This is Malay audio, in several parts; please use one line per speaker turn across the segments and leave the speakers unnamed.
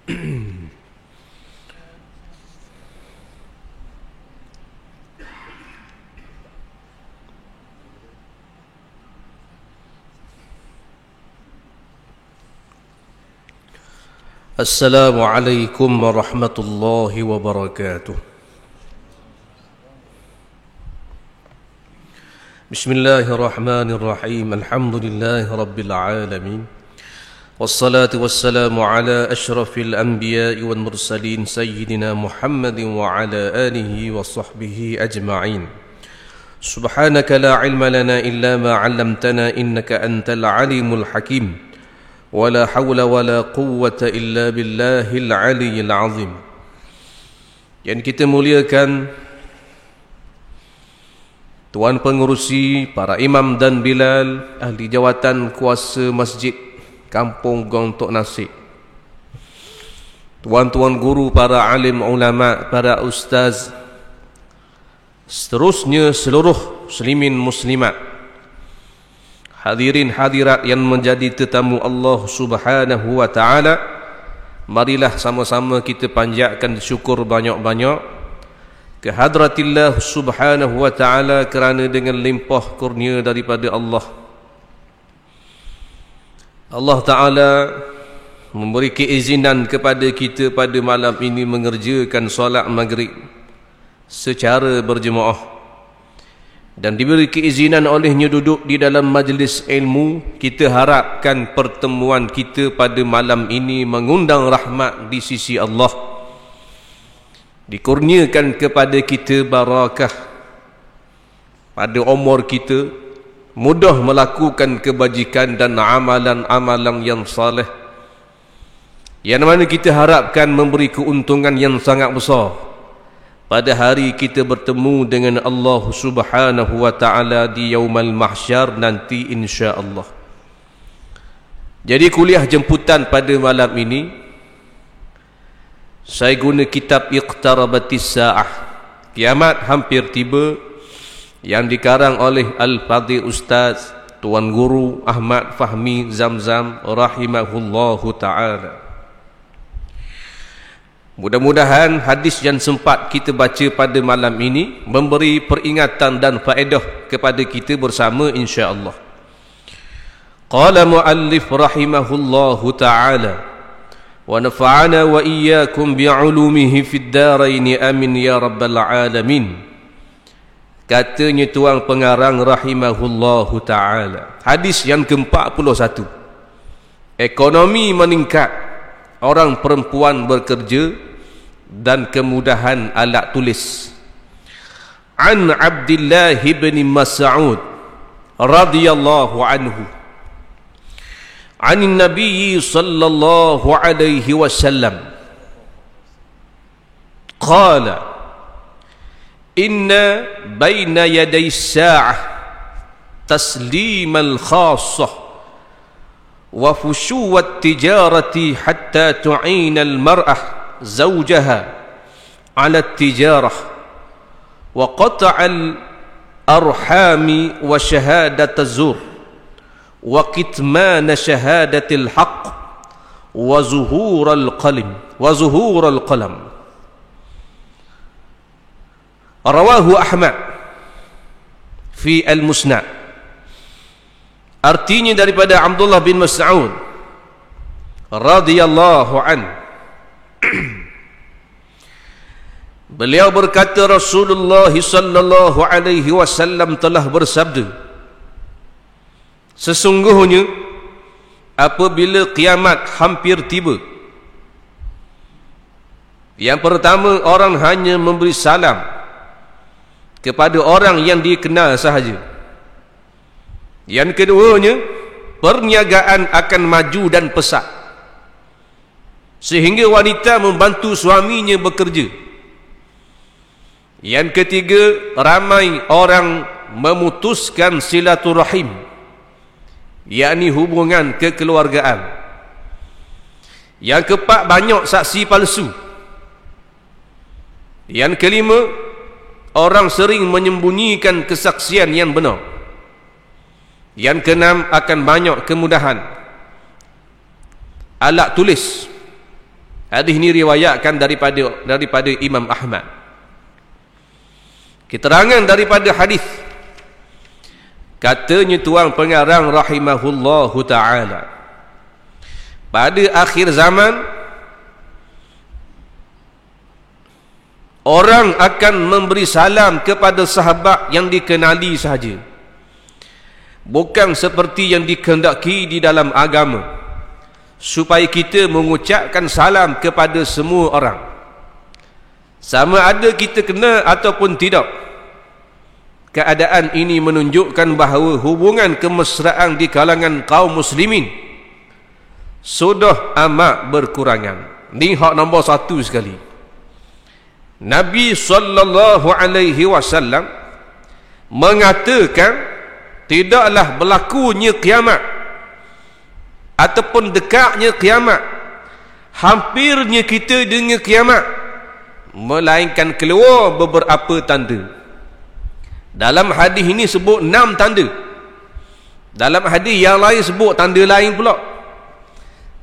Assalamualaikum warahmatullahi wabarakatuh. Bismillahirrahmanirrahim. Alhamdulillahi rabbil alamin. Wassalatu wassalamu ala ashrafil anbiya'i wal mursalin sayyidina Muhammadin wa ala alihi wa sahbihi ajma'in. Subhanaka la ilma lana illa ma 'allamtana innaka antal alimul hakim. ولا حول ولا قوة إلا بالله العلي العظيم. Yang kita muliakan Tuan Pengerusi, para imam dan bilal, ahli jawatan kuasa masjid Kampung Gong Tok Nasik, tuan-tuan guru, para alim ulama, para ustaz, seterusnya seluruh muslimin muslimat, hadirin hadirat yang menjadi tetamu Allah Subhanahu wa taala, marilah sama-sama kita panjatkan syukur banyak-banyak ke hadratillah Subhanahu wa taala kerana dengan limpah kurnia daripada Allah taala memberi keizinan kepada kita pada malam ini mengerjakan solat maghrib secara berjemaah, dan diberi keizinan olehnya duduk di dalam majlis ilmu. Kita harapkan pertemuan kita pada malam ini mengundang rahmat di sisi Allah, dikurniakan kepada kita barakah pada umur kita, mudah melakukan kebajikan dan amalan-amalan yang saleh, yang mana kita harapkan memberi keuntungan yang sangat besar pada hari kita bertemu dengan Allah Subhanahu wa taala di yaumul mahsyar nanti insya-Allah. Jadi kuliah jemputan pada malam ini saya guna kitab Iqtarabatis Saah, kiamat hampir tiba, yang dikarang oleh Al-Fadhil Ustaz Tuan Guru Ahmad Fahmi Zamzam rahimahullahu taala. Mudah-mudahan hadis yang sempat kita baca pada malam ini memberi peringatan dan faedah kepada kita bersama insya-Allah. Qala muallif rahimahullahu taala wa nafa'ana wa iyyakum bi'ulumihi fid darain amin ya rabbal alamin. Katanya tuan pengarang rahimahullahu taala, hadis yang ke-41, ekonomi meningkat, orang perempuan bekerja, dan kemudahan alat tulis. An Abdullah bin Mas'ud radhiyallahu anhu anin Nabi sallallahu alaihi wasallam qala inna baina yaday as-sa'ah taslimal khassah wa fushuwat tijarati hatta tu'ina al-mar'ah زوجها على التجارة وقطع الأرحام وشهادة الزور وكتمان شهادة الحق وظهور القلم. رواه أحمد في المسند. Artinya daripada Abdullah bin Mas'ud radhiyallahu anhu, beliau berkata Rasulullah sallallahu alaihi wasallam telah bersabda, sesungguhnya apabila kiamat hampir tiba, yang pertama orang hanya memberi salam kepada orang yang dikenal sahaja. Yang keduanya, perniagaan akan maju dan pesat sehingga wanita membantu suaminya bekerja. Yang ketiga, ramai orang memutuskan silaturahim, yakni hubungan kekeluargaan. Yang keempat, banyak saksi palsu. Yang kelima, orang sering menyembunyikan kesaksian yang benar. Yang keenam, akan banyak kemudahan alat tulis. Hadis ini riwayatkan daripada Imam Ahmad. Keterangan daripada hadis, katanya tuan pengarang rahimahullahu ta'ala, pada akhir zaman orang akan memberi salam kepada sahabat yang dikenali sahaja, bukan seperti yang dikehendaki di dalam agama, supaya kita mengucapkan salam kepada semua orang, sama ada kita kenal ataupun tidak. Keadaan ini menunjukkan bahawa hubungan kemesraan di kalangan kaum muslimin sudah amat berkurangan. Ini hak nombor satu sekali. Nabi sallallahu alaihi wasallam mengatakan tidaklah berlakunya kiamat ataupun dekatnya kiamat, hampirnya kita dengan kiamat, melainkan keluar beberapa tanda. Dalam hadis ini sebut 6 tanda. Dalam hadis yang lain sebut tanda lain pula.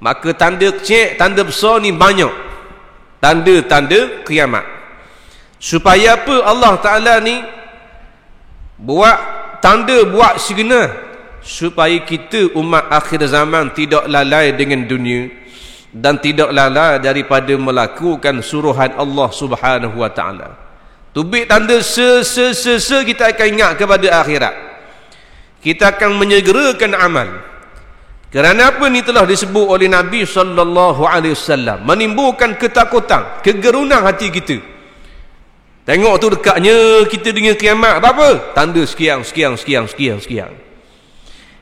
Maka tanda kecil, tanda besar ni banyak. Tanda-tanda kiamat. Supaya apa Allah Ta'ala ni buat tanda, buat signa, supaya kita umat akhir zaman tidak lalai dengan dunia dan tidak lalai daripada melakukan suruhan Allah Subhanahu wa Ta'ala. Tubik tanda kita akan ingat kepada akhirat. Kita akan menyegerakan amal. Kerana apa ni telah disebut oleh Nabi sallallahu alaihi wasallam, menimbulkan ketakutan, kegerunan hati kita. Tengok tu dekatnya kita dengan kiamat. Apa? Tanda sekian.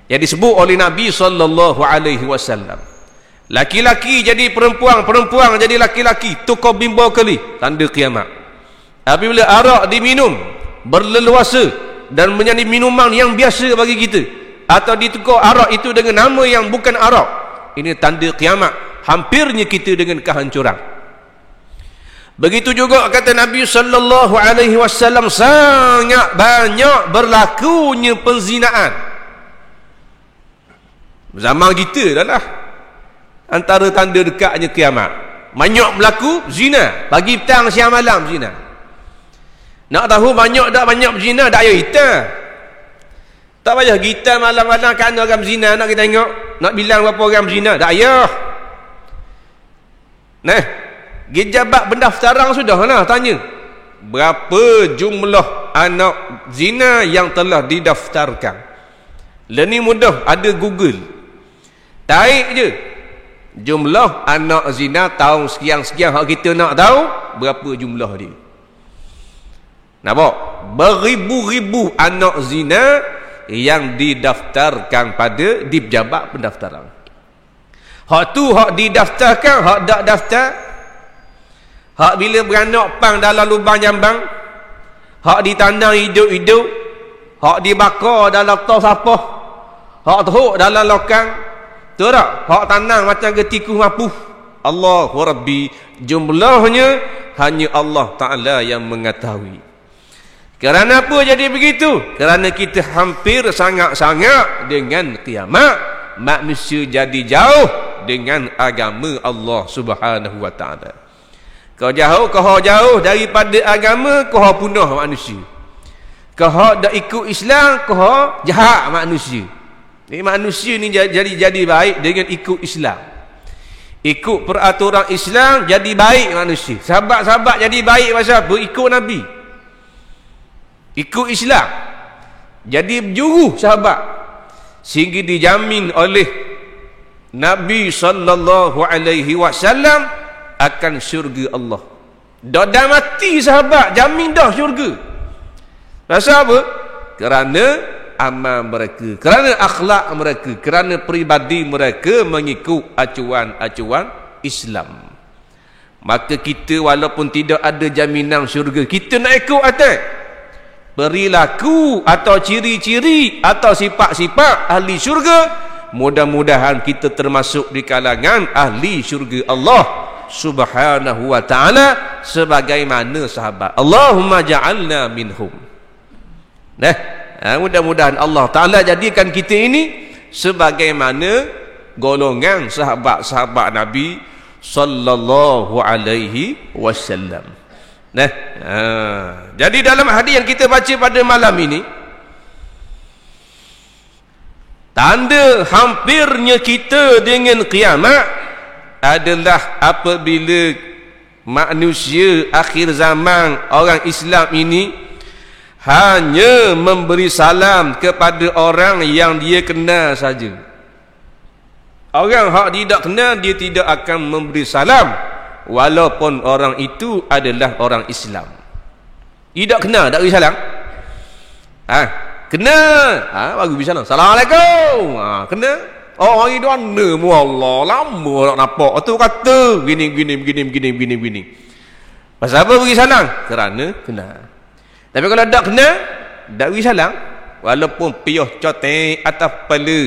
Yang disebut oleh Nabi sallallahu alaihi wasallam. Laki-laki jadi perempuan, perempuan jadi laki-laki, tukar bimba kali, tanda kiamat. Apabila arak diminum berleluasa dan menjadi minuman yang biasa bagi kita, atau ditukar arak itu dengan nama yang bukan arak, ini tanda kiamat, hampirnya kita dengan kehancuran. Begitu juga kata Nabi sallallahu alaihi wasallam, sangat banyak berlakunya penzinaan. Zaman kita dah lah antara tanda dekatnya kiamat. Banyak berlaku zina, pagi petang siang malam zina. Nak tahu banyak tak banyak berzina, tak payah kita. Tak payah kita malam-malam kan orang berzina nak kita tengok. Nak bilang berapa orang berzina, tak payah. Nah, pejabat pendaftaran sudah lah tanya, berapa jumlah anak zina yang telah didaftarkan. Ini mudah, ada Google. Tarik je jumlah anak zina tahun sekian-sekian, hak kita nak tahu berapa jumlah dia. Nampak? Beribu-ribu anak zina yang didaftarkan pada di pejabat pendaftaran. Hak tu hak didaftarkan, hak tak daftar, hak bila beranak pang dalam lubang jambang, hak ditanam hidup-hidup, hak dibakar dalam tos sapah, hak teruk dalam lokang, tu tak? Hak tanam macam ketikus mapuh. Allahu Rabbi, jumlahnya hanya Allah Ta'ala yang mengetahui. Kerana apa jadi begitu? Kerana kita hampir sangat-sangat dengan kiamat. Manusia jadi jauh dengan agama Allah Subhanahu wa Ta'ala. Kau jauh daripada agama, kau punah manusia. Kau dak ikut Islam, kau jahat manusia. Ni manusia ni jadi baik dengan ikut Islam. Ikut peraturan Islam jadi baik manusia. Sahabat-sahabat jadi baik pasal apa? Ikut Nabi. Ikut Islam jadi berjuru sahabat, sehingga dijamin oleh Nabi sallallahu alaihi wasallam akan syurga Allah. Dah mati sahabat, jamin dah syurga. Pasal apa? Kerana amal mereka, kerana akhlak mereka, kerana peribadi mereka mengikut acuan-acuan Islam. Maka kita walaupun tidak ada jaminan syurga, kita nak ikut atas perilaku atau ciri-ciri atau sifat-sifat ahli syurga. Mudah-mudahan kita termasuk di kalangan ahli syurga Allah Subhanahu wa Ta'ala sebagaimana sahabat. Allahumma ja'alna minhum. Mudah-mudahan Allah Ta'ala jadikan kita ini sebagaimana golongan sahabat-sahabat Nabi sallallahu alaihi wasallam. Nah, jadi dalam hadis yang kita baca pada malam ini, tanda hampirnya kita dengan kiamat adalah apabila manusia akhir zaman, orang Islam ini hanya memberi salam kepada orang yang dia kenal saja. Orang hak tidak kenal, dia tidak akan memberi salam walaupun orang itu adalah orang Islam. Tidak kenal, tak beri salam. Kenal, baru beri salam. Assalamualaikum. Kenal. Oh, hari mana mu Allah, lama tak nampak. Tu kata gini. Pasal apa beri salam? Kerana kenal. Tapi kalau tak kenal, tak beri salam, walaupun piyah cotek atas kepala,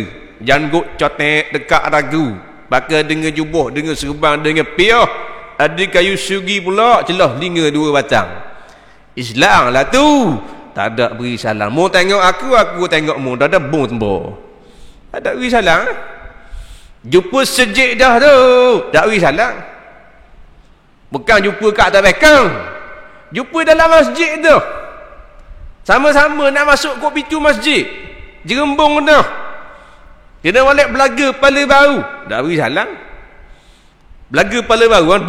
janggut cotek dekat ragu, bakal dengan jubah, dengan serban, dengan piyah, ada kayu sugi pula celah telinga 2 batang. Islam lah tu. Tak ada beri salam. Mu tengok aku tengok mu. Tak ada bung tembur. Tak ada beri salam. Jumpa sejik dah tu, tak beri salam. Bukan jumpa kat atas belakang, jumpa dalam masjid tu, sama-sama nak masuk kot pintu masjid, jerembung dah, kena balik belaga kepala baru, tak beri salam. Belaga kepala baru,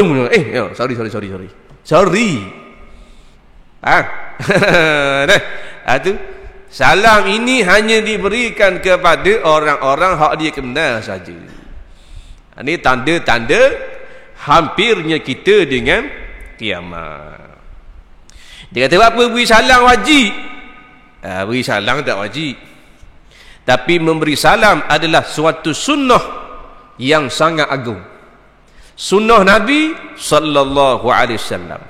sorry. Tu salam ini hanya diberikan kepada orang-orang hak dia kenal saja. Ini tanda-tanda hampirnya kita dengan kiamat. Dia kata apa beri salam wajib? Beri salam tak wajib, tapi memberi salam adalah suatu sunnah yang sangat agung, sunnah Nabi sallallahu alaihi wasallam,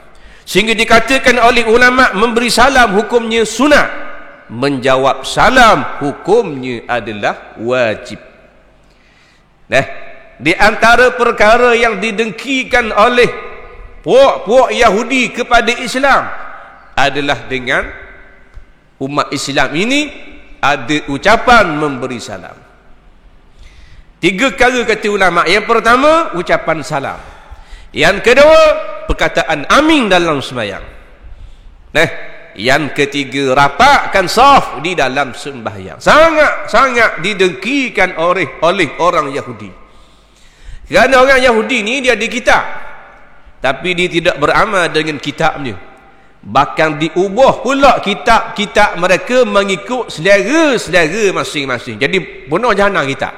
sehingga dikatakan oleh ulama memberi salam hukumnya sunat, menjawab salam hukumnya adalah wajib. Di antara perkara yang didengkikan oleh puak-puak Yahudi kepada Islam adalah dengan umat Islam ini ada ucapan memberi salam. 3 kali kata ulama. Yang pertama, ucapan salam. Yang kedua, perkataan amin dalam sembahyang. Yang ketiga, rapatkan saf di dalam sembahyang. Sangat didengkikan oleh orang Yahudi. Kerana orang Yahudi ni dia ada kitab, tapi dia tidak beramal dengan kitabnya. Bahkan diubah pula kitab-kitab mereka mengikut selera masing-masing. Jadi penuh jahanam kitab.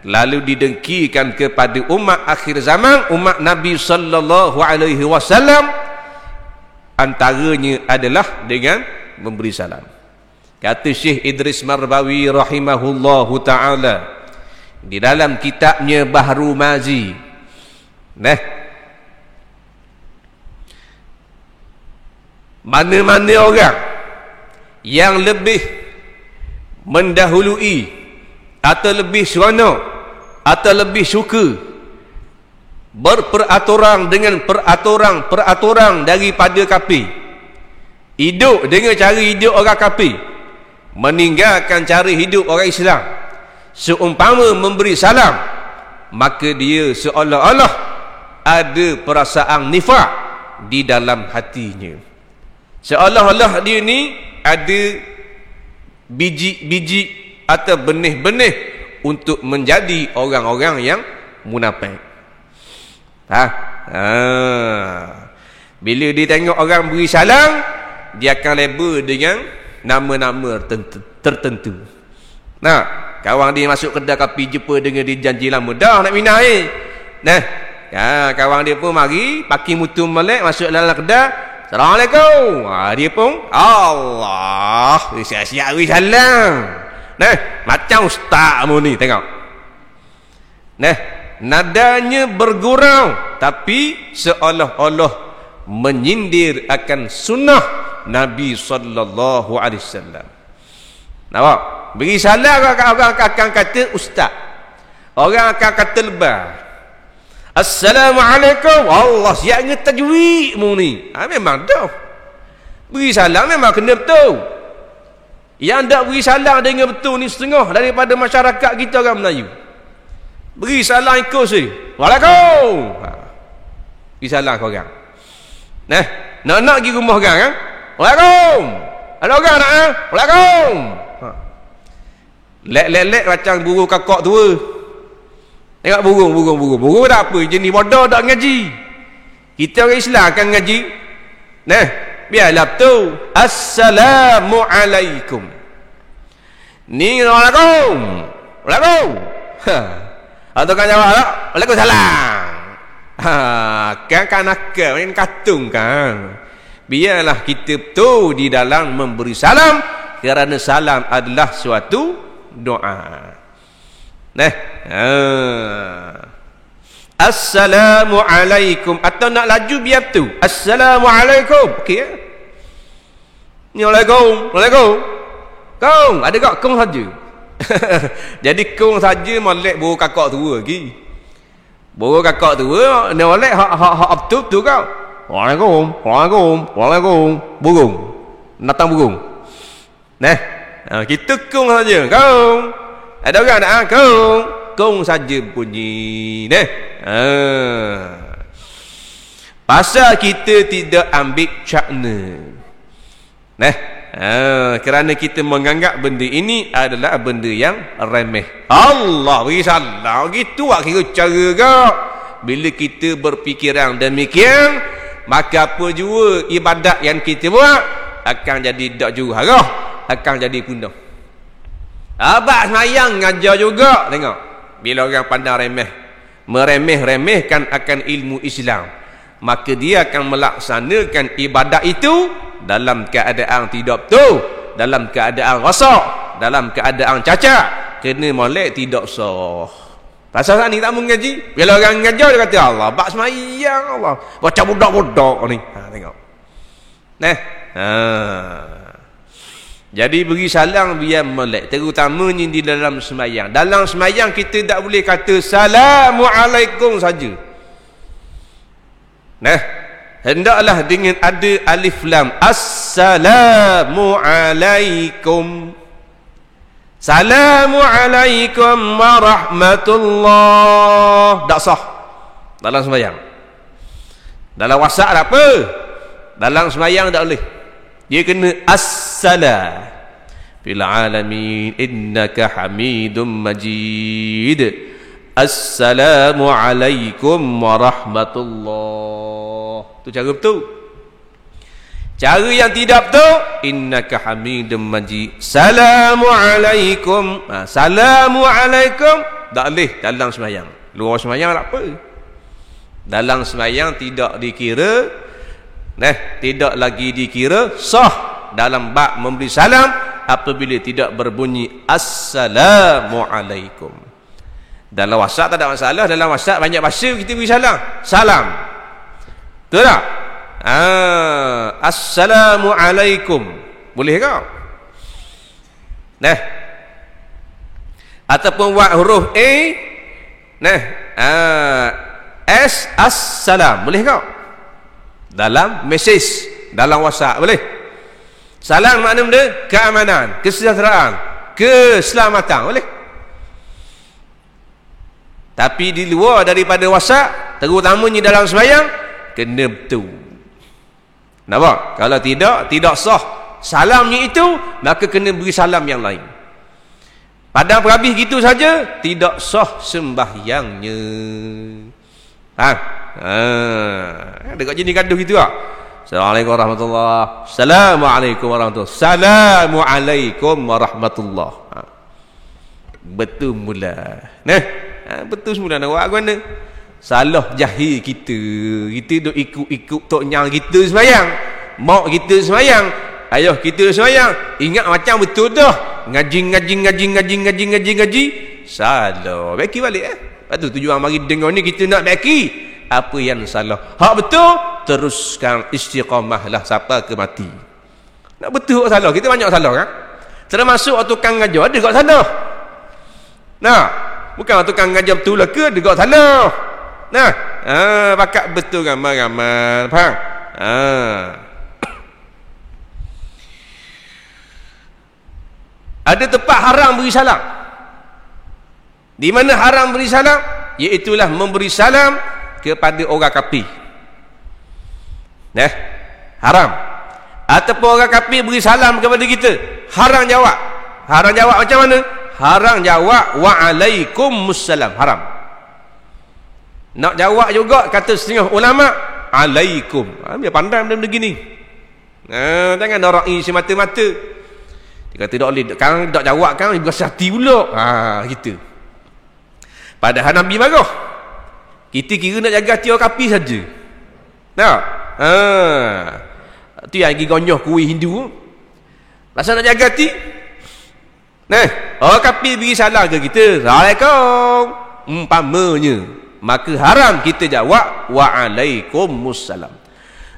Lalu didengkikan kepada umat akhir zaman, umat Nabi sallallahu alaihi wasallam, antaranya adalah dengan memberi salam. Kata Syekh Idris Marbawi rahimahullahu ta'ala di dalam kitabnya Bahru Mazi, mana-mana orang yang lebih mendahului atau lebih seronok atau lebih suka berperaturan dengan peraturan daripada kafir, hidup dengan cara hidup orang kafir, meninggalkan cara hidup orang Islam, seumpama memberi salam, maka dia seolah-olah ada perasaan nifak di dalam hatinya, seolah-olah dia ni ada biji-biji atau benih-benih untuk menjadi orang-orang yang munafik. Bila dia tengok orang beri salam, dia akan label dengan nama-nama tertentu. Kawan dia masuk kedai kopi, jumpa dengan dia janji lama dah nak minum air. Kawan dia pun mari pakai mutu melek masuk dalam kedai. Assalamualaikum. Dia pun Allah, siap-siap beri salam. Macam ustaz mu ni tengok. Nadanya bergurau, tapi seolah-olah menyindir akan sunnah Nabi sallallahu alaihi wasallam. Nampak? Beri salam orang akan kata ustaz, orang akan kata lebah. Assalamualaikum. Allah siap dengan tajwid mu ni. Memang dah beri salam memang kena betul. Yang tak beri salam dengan betul ni setengah daripada masyarakat kita orang Melayu. Beri salam ikut si. Waalaikum. Beri salam kau orang. Nak pergi rumah orang kan? Waalaikum. Ada orang nak ah? Waalaikum. Lek macam burung kakak tua. Tengok burung. Burung tak apa, jenis bodoh tak ngaji. Kita orang Islam akan ngaji. Biarlah tu. Assalamualaikum. Ni Waalaikum. Atau kan jawab tak? Waalaikumsalam. Kan nakal, main katung kan. Biarlah kita betul di dalam memberi salam, kerana salam adalah suatu doa. Assalamualaikum. Atau nak laju biar tu. Assalamualaikum. Okey ya? Ni Waalaikum. Kong, ada tak kong saja? Jadi kong saja molek burung kakak tua lagi. Burung kakak tua ni molek hak betul kau. Waalaikum. Burung. Datang burung. Kita kong saja. Kong. Ada orang tak? Kong saja bunyi. Pasal kita tidak ambil cakna. Kerana kita menganggap benda ini adalah benda yang remeh. Allah beri salam gitu kira cara kau. Bila kita berfikiran demikian, maka apa jua ibadat yang kita buat akan jadi tak jurah, akan jadi punah. Abang semayang ngajar juga. Tengok, bila orang pandang remeh, meremeh-remehkan akan ilmu Islam, maka dia akan melaksanakan ibadat itu dalam keadaan tidak betul, dalam keadaan rosak, dalam keadaan cacat, kena molek tidak sah. Pasal ni tak mengaji. Bila orang ngajar dia kata Allah bak semayang, Allah baca budak-budak ni. Tengok. Jadi beri salam biar molek, terutamanya di dalam semayang. Dalam semayang kita tak boleh kata Assalamualaikum saja. Hendaklah dengan ada alif lam. Assalamualaikum. Assalamualaikum warahmatullah. Tak sah dalam sembahyang. Dalam WhatsApp tak apa, dalam sembahyang tak boleh. Dia kena assalam fil alamin innaka hamidum majid. Assalamualaikum warahmatullah. Itu cara betul. Cara yang tidak betul, innaka hamidum majid. Assalamualaikum. Assalamualaikum tak boleh dalam sembahyang. Luar sembahyang tak apa. Dalam sembahyang tidak dikira, tidak lagi dikira sah dalam bab memberi salam apabila tidak berbunyi assalamualaikum. Dalam WhatsApp tak ada masalah. Dalam WhatsApp banyak bahasa kita beri salam. Salam. Betul tak? Assalamualaikum. Boleh kau? Ataupun buat huruf A. S. Assalam. Boleh kau? Dalam mesej, dalam WhatsApp boleh. Salam makna benda keamanan, kesejahteraan, keselamatan. Boleh. Tapi di luar daripada WhatsApp, terutamanya dalam sembahyang, kena betul. Nampak? Kalau tidak sah salamnya itu, maka kena beri salam yang lain. Padang perhabis gitu saja, tidak sah sembahyangnya. Dekat jenis gaduh gitu tak? Assalamualaikum warahmatullahi. Assalamualaikum warahmatullahi. Assalamualaikum warahmatullahi. Betul mula. Betul semula nak buat mana? Salah jahil kita. Kita duk ikut tok nyang kita sembahyang. Mak kita sembahyang. Ayah kita sembahyang. Ingat macam betul dah. Ngaji. Salah. Baki balik Lepas tu tujuan mari dengar ni kita nak baki apa yang salah. Hak betul teruskan istiqamahlah sampai ke mati. Nak betul hak salah. Kita banyak salah kan? Termasuk tukang ngajar ada kok salah. Bukan tukang ngajar betul lah ke, dia salah. Pakat betul ramai-ramai. Faham? Ada tempat haram beri salam. Di mana haram beri salam? Iaitulah memberi salam kepada orang kafir. Haram. Ataupun orang kafir beri salam kepada kita, haram jawab. Haram jawab macam mana? Haram jawab wa'alaikumussalam, haram. Nak jawab juga kata setengah ulama, alaikum. Dia pandai benda-benda gini. Jangan orang isi mata-mata. Dia kata tak boleh, kan tak jawab kan berasa hati pula. Gitu. Padahal Nabi marah. Kita kira nak jaga hati orang kafir saja. Nah. Tu yang pergi gonyoh kuih Hindu. Pasal nak jaga hati. Orang kafir beri salam ke kita, Assalamualaikum, umpamanya, maka haram kita jawab wa'alaikumussalam.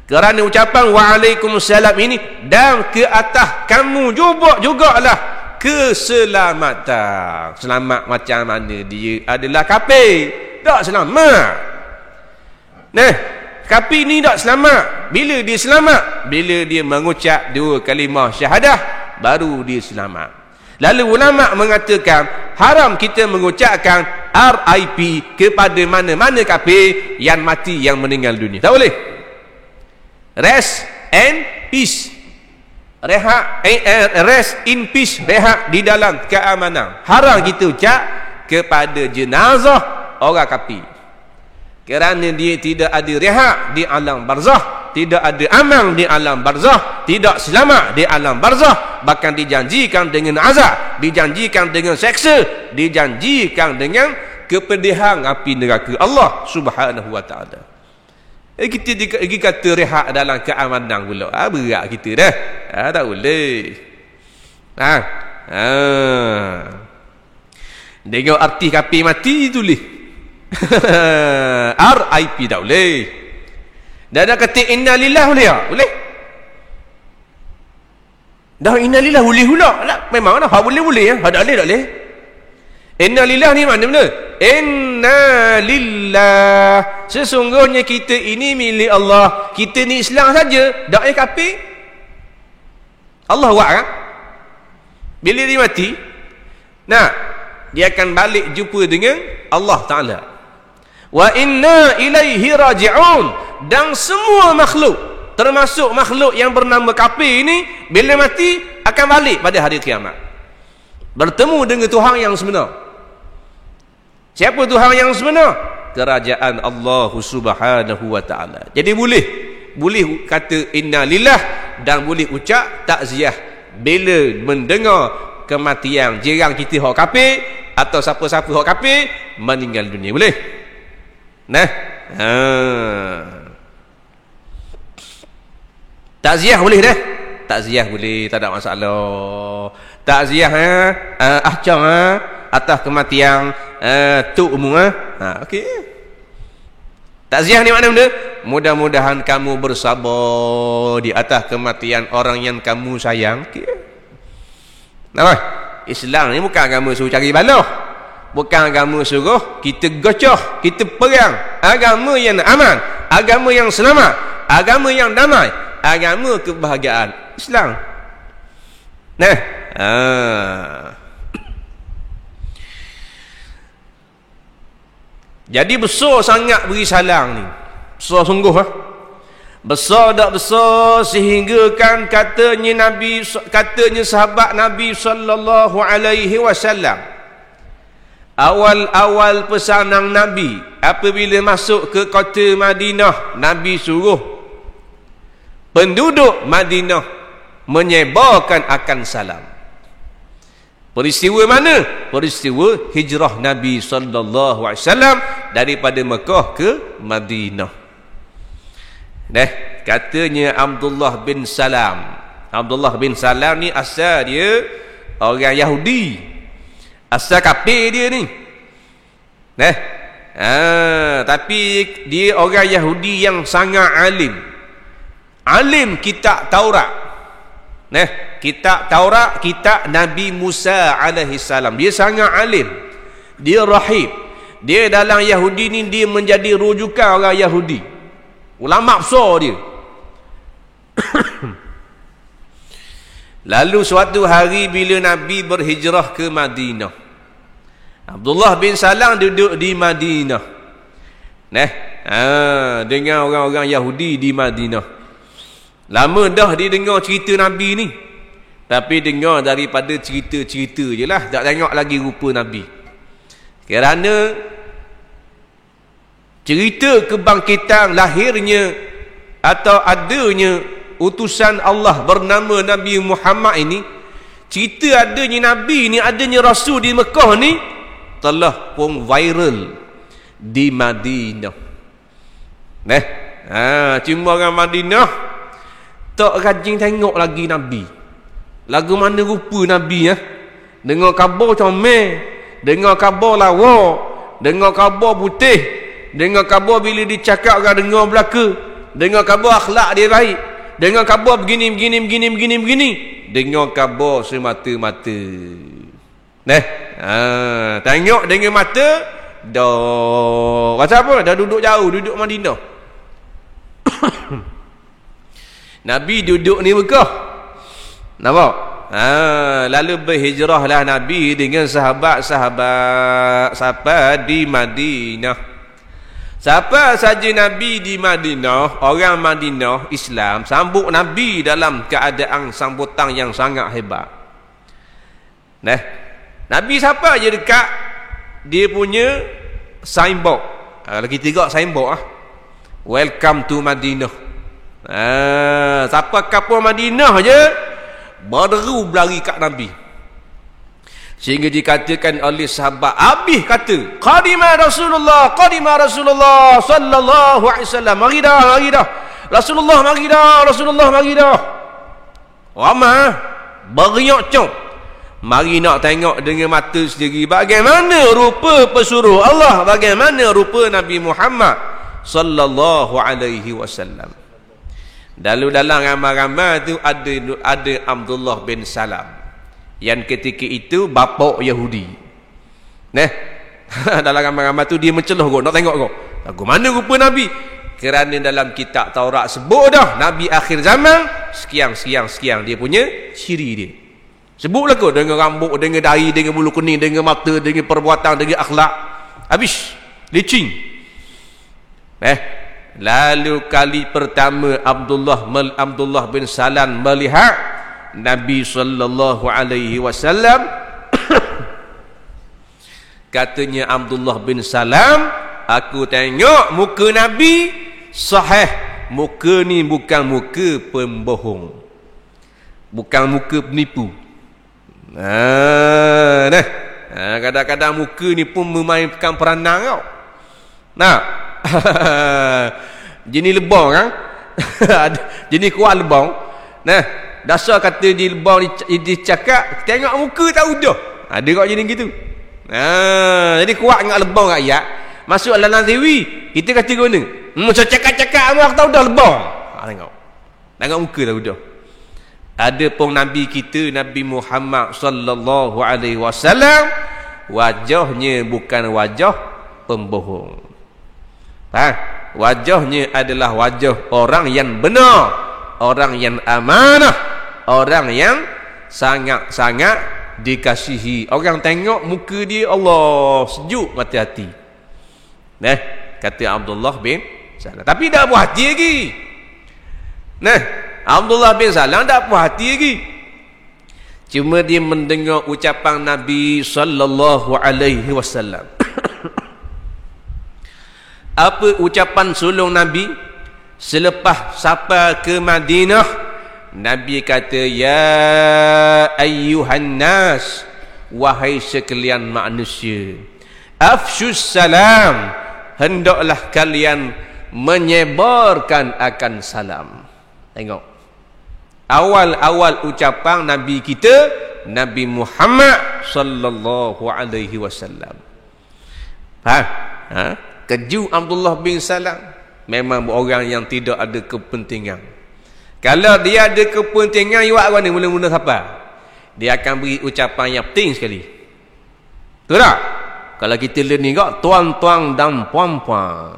Kerana ucapan wa'alaikumussalam ini dan ke atas kamu jugalah keselamatan. Selamat macam mana dia adalah kafir? Tak selamat. Kafir ni tak selamat. Bila dia selamat? Bila dia mengucap 2 kalimah syahadah, baru dia selamat. Lalu ulama mengatakan haram kita mengucapkan RIP kepada mana-mana kafir yang mati, yang meninggal dunia. Tak boleh. Rest and peace. Rest in peace, rehat di dalam keamanan. Haram kita ucap kepada jenazah orang kafir. Kerana dia tidak ada rehat di alam barzah, tidak ada aman di alam barzah, tidak selamat di alam barzah, bahkan dijanjikan dengan azab, dijanjikan dengan seksa, dijanjikan dengan kepedihan api neraka Allah Subhanahu wa taala. Kita lagi kata rehat dalam keamanan pula. Berat kita dah. Tak boleh. Tengok artis kafir mati tulis RIP, tak boleh. Dan nak kata inna lillah boleh tak? Boleh. Dah inna lillah boleh pula. Memang dah boleh ya. Tak boleh. Inna lillah ni mana benda? Inna lillah, sesungguhnya kita ini milik Allah. Kita ni Islam saja, tak kafir. Allah buat kan? Bila dia mati, dia akan balik jumpa dengan Allah Ta'ala. Wa inna ilaihi raji'un, dan semua makhluk, termasuk makhluk yang bernama kafir ini, bila mati akan balik pada hari kiamat, bertemu dengan Tuhan yang sebenar. Siapa Tuhan yang sebenar? Kerajaan Allah Subhanahu wa taala. Jadi boleh kata inna lillah dan boleh ucap takziah bila mendengar kematian jiran kita hak kafir atau siapa-siapa hak kafir meninggal dunia. Boleh? Takziah boleh dah. Takziah boleh, tak ada masalah. Takziah ahcam atas kematian tu umum. Okey. Takziah ni makna benda? Mudah-mudahan kamu bersabar di atas kematian orang yang kamu sayang. Okey. Islam ni bukan agama suruh cari balah. Bukan agama suruh kita gocoh, kita perang. Agama yang aman, agama yang selamat, agama yang damai, agama kebahagiaan. Islam. Jadi besar sangat beri salam ni. Besar sungguh Besar tak besar sehingga kan katanya sahabat Nabi sallallahu alaihi wasallam, awal-awal pesanan Nabi apabila masuk ke kota Madinah, Nabi suruh penduduk Madinah menyebarkan akan salam. Peristiwa mana? Peristiwa hijrah Nabi sallallahu alaihi wasallam daripada Mekah ke Madinah. Katanya Abdullah bin Salam. Abdullah bin Salam ni asal dia orang Yahudi. Asal kafir dia ni. Tapi dia orang Yahudi yang sangat alim. Alim kitab Taurat. Kitab Taurat, kitab Nabi Musa alaihi salam. Dia sangat alim. Dia rahib. Dia dalam Yahudi ni dia menjadi rujukan orang Yahudi. Ulama besar dia. Lalu suatu hari bila Nabi berhijrah ke Madinah, Abdullah bin Salam duduk di Madinah. Dengan orang-orang Yahudi di Madinah. Lama dah dia dengar cerita Nabi ni. Tapi dengar daripada cerita-cerita je lah. Tak tengok lagi rupa Nabi. Kerana cerita kebangkitan lahirnya atau adanya utusan Allah bernama Nabi Muhammad ini, cerita adanya Nabi ni, adanya Rasul di Mekah ni telah pun viral di Madinah. Cuma orang Madinah tak rajin tengok lagi Nabi. Lagu mana rupa Nabi dengar khabar comel, dengar khabar lawa, dengar khabar putih, dengar khabar bila dicakap orang dengar belaka, dengar khabar akhlak dia baik, dengar khabar begini, dengar khabar semata-mata. Tengok dengan mata dah. Pasal apa? Dah duduk jauh, duduk Madinah. Nabi duduk ni Mekah. Nampak? Lalu berhijrahlah Nabi dengan sahabat-sahabat sampai di Madinah. Siapa saja Nabi di Madinah, orang Madinah Islam sambut Nabi dalam keadaan sambutan yang sangat hebat. Nabi siapa je dekat dia punya signboard. Kalau kita tengok signboard welcome to Madinah. Siapa kapal Madinah je berderu berlari kat Nabi. Sehingga dikatakan oleh sahabat, habis kata qadima Rasulullah sallallahu alaihi wasallam. Mari dah Rasulullah mari dah. Ramai beriak cok. Mari nak tengok dengan mata sendiri bagaimana rupa pesuruh Allah, bagaimana rupa Nabi Muhammad sallallahu alaihi wasallam. Dalam ramai-ramai tu ada Abdullah bin Salam yang ketika itu bapa Yahudi. Dalam ramai-ramai tu dia mencelah kau, nak tengok kau. Lagu mana rupa Nabi? Kerana dalam kitab Taurat sebut dah Nabi akhir zaman sekian dia punya ciri dia. Sebutlah kau dengan rambut, dengan dahi, dengan bulu kuning, dengan mata, dengan perbuatan, dengan akhlak. Habis licin. Lalu kali pertama Abdullah bin Salam melihat Nabi sallallahu alaihi wasallam, katanya Abdullah bin Salam, aku tengok muka Nabi sahih. Muka ni bukan muka pembohong, bukan muka penipu. Kadang-kadang muka ni pun memainkan peranan kau. Jenis lebong kan. Jenis kuat lebong. Dasar kata di lebong dicakap, tengok muka tahu dah. Ada kau jenis gitu. Jadi kuat dengan lebong rakyat. Masuk dalam Zewi, kita kata guna. Macam cakap-cakap aku tahu dah lebong. Tengok muka tahu dah. Ada pun Nabi kita, Nabi Muhammad sallallahu alaihi wasallam, wajahnya bukan wajah pembohong. Wajahnya adalah wajah orang yang benar, orang yang amanah, orang yang sangat-sangat dikasihi. Orang tengok muka dia, Allah, sejuk mata hati. Kata Abdullah bin Salam. Tapi tak puas hati lagi. Abdullah bin Salam tak puas hati lagi. Cuma dia mendengar ucapan Nabi sallallahu alaihi wasallam. Apa ucapan sulung Nabi selepas sampai ke Madinah? Nabi kata, ya ayyuhan nas, wahai sekalian manusia, afshus salam, hendaklah kalian menyebarkan akan salam. Tengok awal-awal ucapan Nabi kita, Nabi Muhammad sallallahu alaihi wasallam. Keju Abdullah bin Salam memang orang yang tidak ada kepentingan. Kalau dia ada kepentingan, iwak mana mula-mula siapa? Dia akan beri ucapan yang penting sekali. Betul tak? Kalau kita learn ni kok, tuan-tuan dan puan-puan.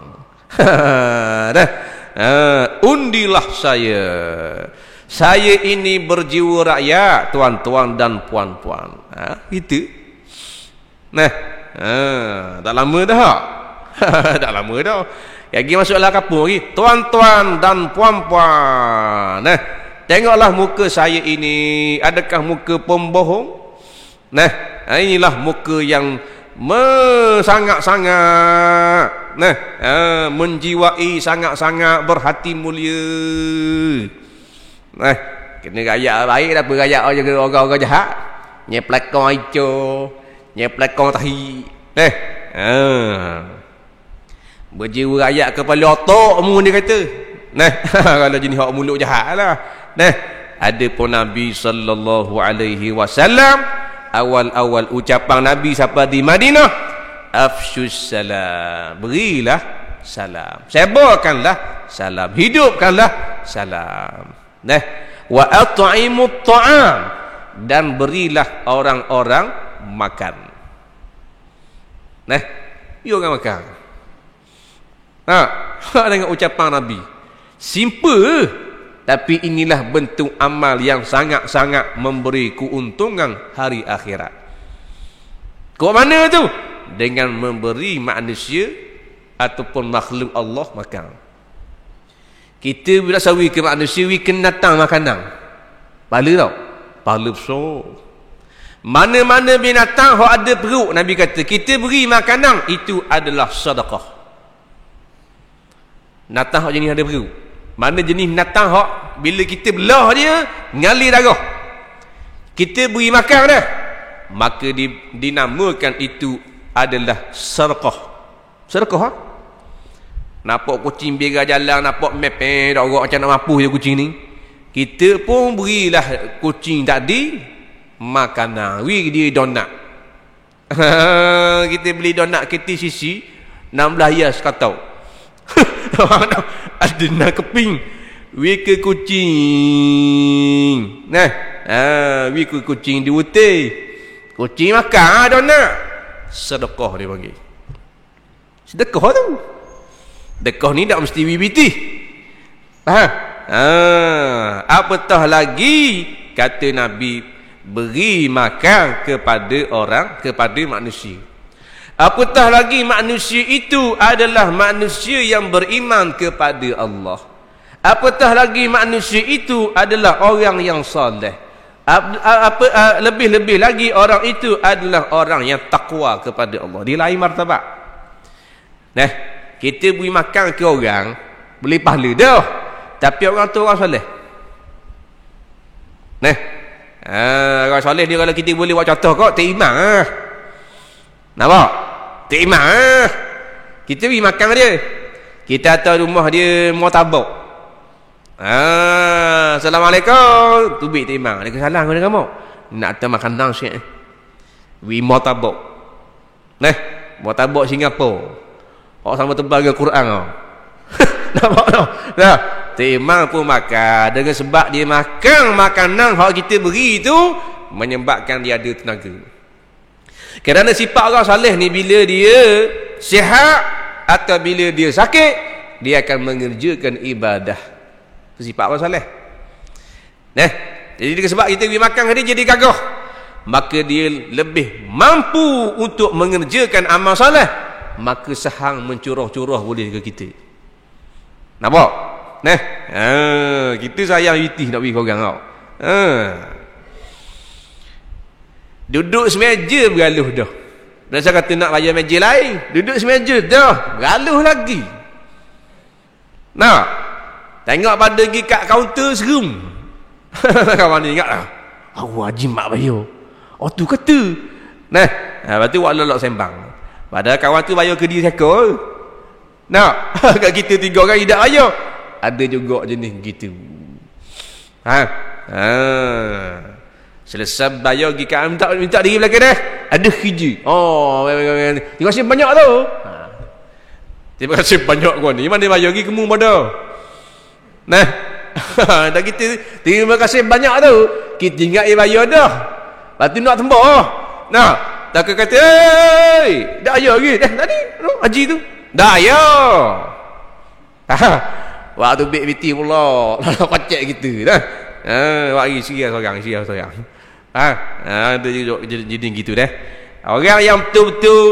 Undilah saya. Saya ini berjiwa rakyat, tuan-tuan dan puan-puan. Itu. Tak lama dah. Tak lama dah. Lagi masuklah kampung lagi. Tuan-tuan dan puan-puan. Tengoklah muka saya ini. Adakah muka pembohong? Inilah muka yang sangat-sangat menjiwai, sangat-sangat berhati mulia. Kena rayak baik dah, rayak orang-orang jahat. Nyeplekong hijau, nyeplekong tahi. Berjiwa rakyat kepala otak mu dia kata. Kalau jenis hak mulut jahat lah. Ada pun Nabi sallallahu alaihi wasallam, awal-awal ucapan Nabi sampai di Madinah, afsyus salam, berilah salam, sebarkanlah salam, hidupkanlah salam. Wa at'imut ta'am, dan berilah orang-orang makan. You orang makan. Dengan ucapan Nabi simple, tapi inilah bentuk amal yang sangat-sangat memberi keuntungan hari akhirat. Kau mana tu? Dengan memberi manusia ataupun makhluk Allah makan. Kita bila sawi ke manusia, we kena datang makanan. Pahala tau? Pahala besar. Mana-mana binatang yang ada perut, Nabi kata, kita beri makanan, itu adalah sedekah. Natang hak jenis ada perut. Mana jenis natang hak bila kita belah dia ngalir darah, kita beri makan dah, maka dinamakan itu adalah sedekah. Sedekah. Nampak kucing biar jalan, nampak mepeh dak orang macam nak mampus je kucing ni, kita pun berilah kucing tadi makanan. Dia donat. Kita beli donat KTCC 16 hias katau. Ada nak keping, we ke kucing. We ke kucing di utai, kucing makan donat. Sedekah dia panggil. Sedekah tu. Sedekah ni tak mesti BBT. Apatah lagi kata Nabi, beri makan kepada manusia. Apatah lagi manusia itu adalah manusia yang beriman kepada Allah. Apatah lagi manusia itu adalah orang yang soleh. Lebih-lebih lagi orang itu adalah orang yang takwa kepada Allah. Dia lain martabat. Kita beri makan ke orang, boleh pahala dah, tapi orang tu orang soleh. Orang soleh dia, kalau kita boleh buat contoh kok, teriman. Nampak? Teriman. Kita beri makan dia, kita atas rumah dia martabak. Assalamualaikum, tubik teriman. Waalaikumsalam kepada kamu. Nak atas makanan sikit. Beri martabak. Martabak Singapura. Sama tebal dengan Quran kau. Nampak tak? Teriman pun makan. Dengan sebab dia makan makanan yang kita beri itu, menyebabkan dia ada tenaga. Kerana sifat orang saleh ni, bila dia sihat atau bila dia sakit, dia akan mengerjakan ibadah. Itu sifat orang saleh. Jadi sebab kita beri makan dia jadi gagah, maka dia lebih mampu untuk mengerjakan amal saleh, maka sahang mencurah-curah boleh ke kita. Nampak? Kita sayang itih nak beri ke orang tau. Duduk semeja bergaluh dah. Dan saya kata nak bayar meja lain, duduk semeja dah bergaluh lagi. Tengok pada pergi kat kaunter serum. Kawan ni ingat lah, wajib mak bayar. Tu kata. Lepas tu wak lelok sembang. Padahal kawan tu bayar ke dia sekor. Kat kita 3 orang tidak bayar. Ada juga jenis gitu. Selesai bayar pergi kat minta diri belakang dah, ada hiji. Terima kasih banyak tu. Terima kasih banyak kau ni. Mana bayar pergi kemu pada. Dah kita terima kasih banyak tu, kita ingat dia bayar dah. Lepas tu nak tembak. Tak kata, dah bayar lagi. Tadi haji tu dah bayar. Waktu BBT pula kocek kita dah. Wak lagi seorang. Dia jadi gitu dah. Orang yang betul-betul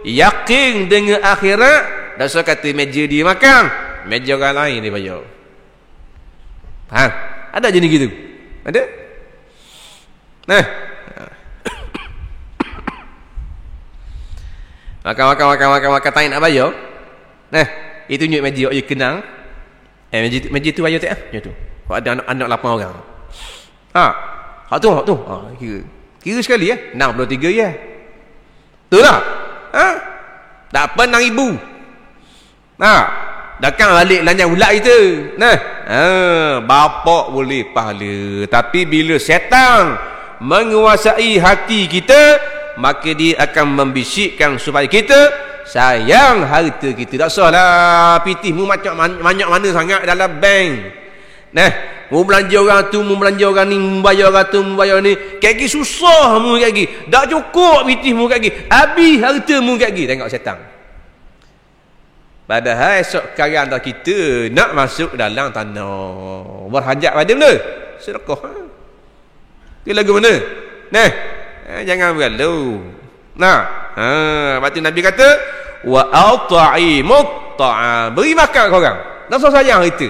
yakin dengan akhirat, tak usah kata meja dia makan, meja orang lain dia bayar. Faham? Ada jenis gitu? Ada? Nah, makan tak nak bayar. Nah, itu tunjuk meja dia kenang. Meja tu bayar tak? Meja tu. Kalau ada anak 8 orang. Hak tu. Kira sekali ya. 63 ya. Betul tak? Tak apa 6,000. Dakkan balik lanjang ulat kita. Bapak boleh pahala. Tapi bila setan menguasai hati kita, maka dia akan membisikkan supaya kita sayang harta kita. Tak usahlah pitihmu macam banyak mana sangat dalam bank. Mu belanja orang tu, mu belanja orang ni, mu bayar orang tu, mu bayar ni. Kaki susah mu kaki. Tak cukup pitihmu kaki. Habis hartamu kaki. Tengok setan. Padahal esok sekarang kita nak masuk dalam tanah. Berhajat pada mana? Sedekah. Dia lagu mana? Jangan bergalau. Lepas tu Nabi kata, wa at'imut ta'am. Beri makan kau orang. Tak usah sayang harta.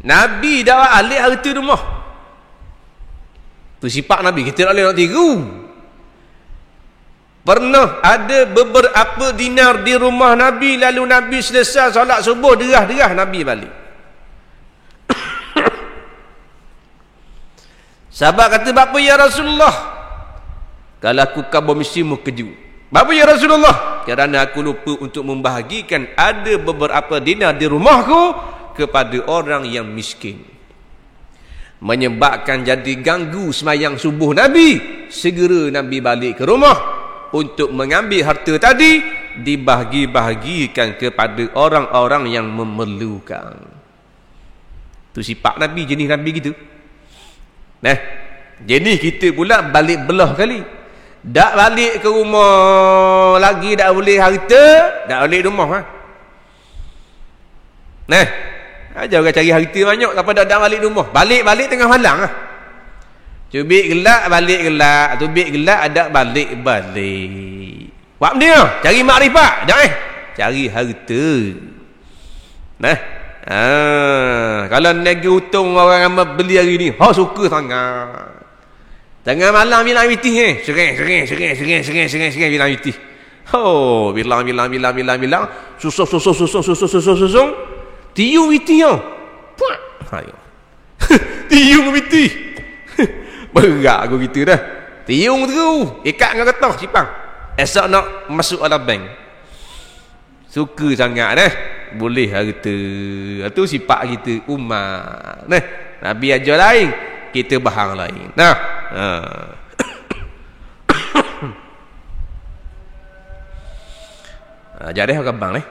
Nabi dah alik harta rumah. Tu sifat Nabi. Kita tak boleh nak tiru. Pernah ada beberapa dinar di rumah Nabi, lalu Nabi selesai solat subuh, derah-derah Nabi balik. Sahabat kata, "Bapa ya Rasulullah, kalau aku kabar mesti mu kejut." "Bapa ya Rasulullah, kerana aku lupa untuk membahagikan ada beberapa dinar di rumahku kepada orang yang miskin." Menyebabkan jadi ganggu semayang subuh Nabi. Segera Nabi balik ke rumah untuk mengambil harta tadi, dibahagi-bahagikan kepada orang-orang yang memerlukan. Itu sifat Nabi, jenis Nabi gitu. Jenis kita pula balik belah kali. Tak balik ke rumah lagi, tak boleh harta, tak balik rumah. Ajar orang cari harta banyak, tak pada dah balik rumah. Balik-balik tengah malam lah. Cubit gelak, balik gelak. Cubit gelak, ada balik-balik. Buat benda lah. Cari makrifat. Jangan cari harta. Kalau negi hutang orang ramai beli hari ni, suka sangat. Tengah malam bilang mitih Sering bilang mitih. Bilang. Susung. Tiup mitih. Tiup mitih. Berat aku gitu dah. Tiung terus, ikat dengan getah sipang. Esok nak masuk dalam bank. Suka sangat boleh harta. Itu sifat kita umat. Nabi ajar lain, kita bahang lain. Ajar dia orang bang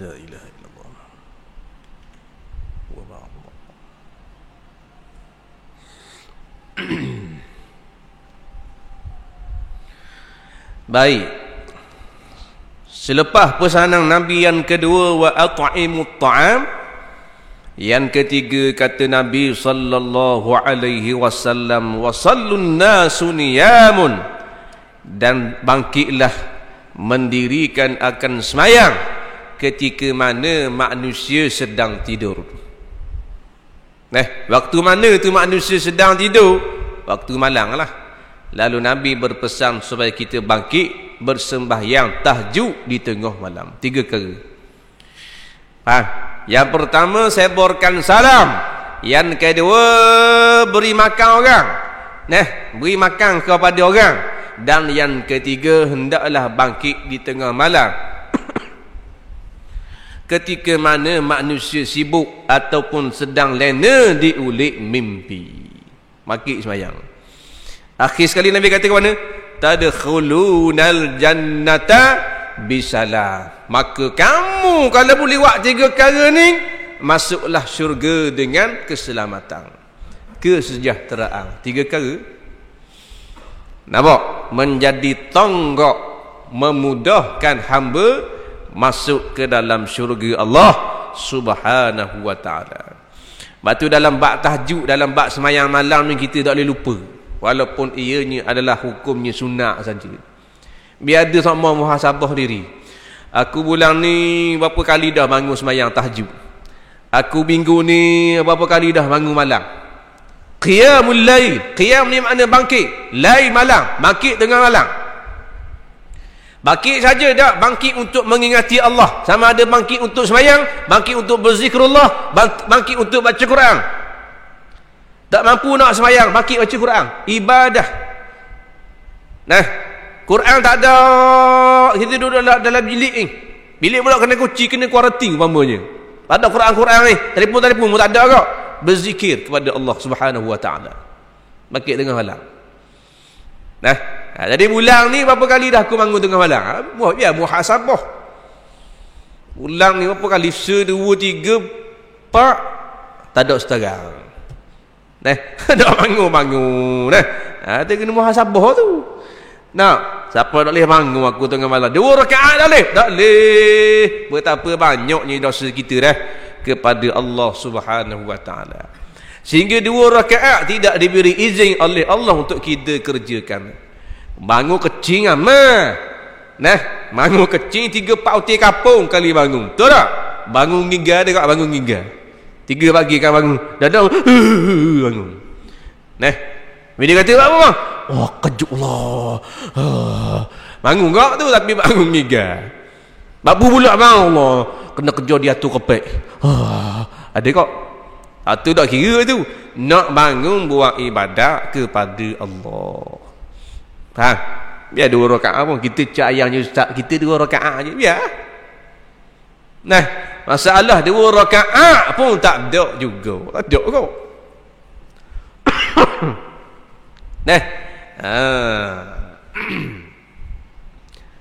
La ilaha illallah. Wa ba'allah. Baik. Selepas pesanan Nabi yang kedua, wa at'imut ta'am, yang ketiga kata Nabi sallallahu alaihi wasallam, wa sallun nasu niyamun, dan bangkitlah mendirikan akan semayang ketika mana manusia sedang tidur. Waktu mana tu manusia sedang tidur? Waktu malam lah. Lalu Nabi berpesan supaya kita bangkit bersembahyang tahajud di tengah malam. 3 kali. Yang pertama, seborkan salam. Yang kedua, beri makan orang. Beri makan kepada orang. Dan yang ketiga, hendaklah bangkit di tengah malam ketika mana manusia sibuk ataupun sedang lena diulik mimpi. Bangkit sembahyang. Akhir sekali Nabi kata ke mana? Tadkhulunal jannata bisalam. Maka kamu kalau boleh buat 3 perkara ni, masuklah syurga dengan keselamatan, kesejahteraan. 3 perkara. Nampak? Menjadi tonggak memudahkan hamba masuk ke dalam syurga Allah Subhanahu wa ta'ala. Sebab tu dalam bab tahajud, dalam bab semayang malam ni, kita tak boleh lupa, walaupun ianya adalah hukumnya sunat saja. Biar ada sama muhasabah diri. Aku bulan ni berapa kali dah bangun semayang tahajud? Aku minggu ni berapa kali dah bangun malam? Qiyamul lail. Qiyam ni makna bangkit. Lail malam, bangkit tengah malam. Bangkit saja tak, bangkit untuk mengingati Allah. Sama ada bangkit untuk semayang, bangkit untuk berzikrullah, bangkit untuk baca Quran. Tak mampu nak semayang, bangkit baca Quran. Ibadah. Quran tak ada, kita duduk dalam bilik ni. Bilik pula kena kunci, kena kuarantin umpamanya. Tak ada Quran-Quran ni. Telefon pun tak ada kau. Berzikir kepada Allah Subhanahu wa ta'ala. Bangkit tengah malam. Jadi bulan ni berapa kali dah aku bangun tengah malam? Biar muhasabah. Bulan ni berapa kali? 1, 2, 3, 4. Tak ada seterang. Tak bangun-bangun. Dia kena muhasabah tu. Siapa tak boleh bangun aku tengah malam? 2 rakaat tak boleh? Tak boleh. Betapa banyaknya dosa kita dah kepada Allah Subhanahu wa ta'ala. Sehingga 2 rakaat tidak diberi izin oleh Allah untuk kita kerjakan. Bangun kecing amat. Bangun kecing 3-4 utir kapung kali bangun. Betul tak? Bangun gingga dia kat bangun gingga. 3 pagi kan bangun. Dadang bangun. Bila dia kata apa bang? Oh, kejut Allah. Bangun kau tu tapi bangun gingga. Babu pula bang Allah. Kena kerja dia tu kepek. Ada kau? Itu tak kira tu. Nak bangun buat ibadat kepada Allah. Biar 2 rakaat pun kita cak ayahnya ustaz, kita 2 rakaat je biar. Masalah 2 rakaat pun tak ada juga. Tak ada kau.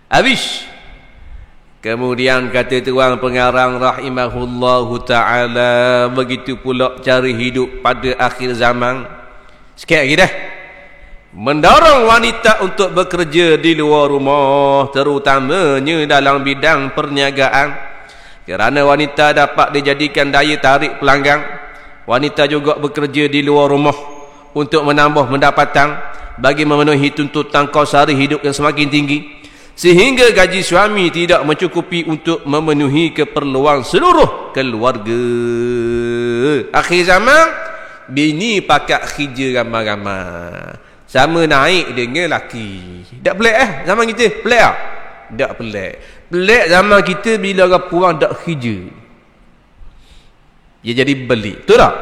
Habis. Kemudian kata tuan pengarang rahimahullahu ta'ala, begitu pula cara hidup pada akhir zaman. Sikit lagi dah. Mendorong wanita untuk bekerja di luar rumah, terutamanya dalam bidang perniagaan, kerana wanita dapat dijadikan daya tarik pelanggan. Wanita juga bekerja di luar rumah untuk menambah pendapatan bagi memenuhi tuntutan kos sehari hidup yang semakin tinggi, sehingga gaji suami tidak mencukupi untuk memenuhi keperluan seluruh keluarga. Akhir zaman, bini pakat kerja ramai-ramai, sama naik dengan laki. Tak pelik zaman kita? Pelik tak? Tak pelik. Pelik zaman kita bila orang puang tak kerja, dia jadi beli. Betul tak?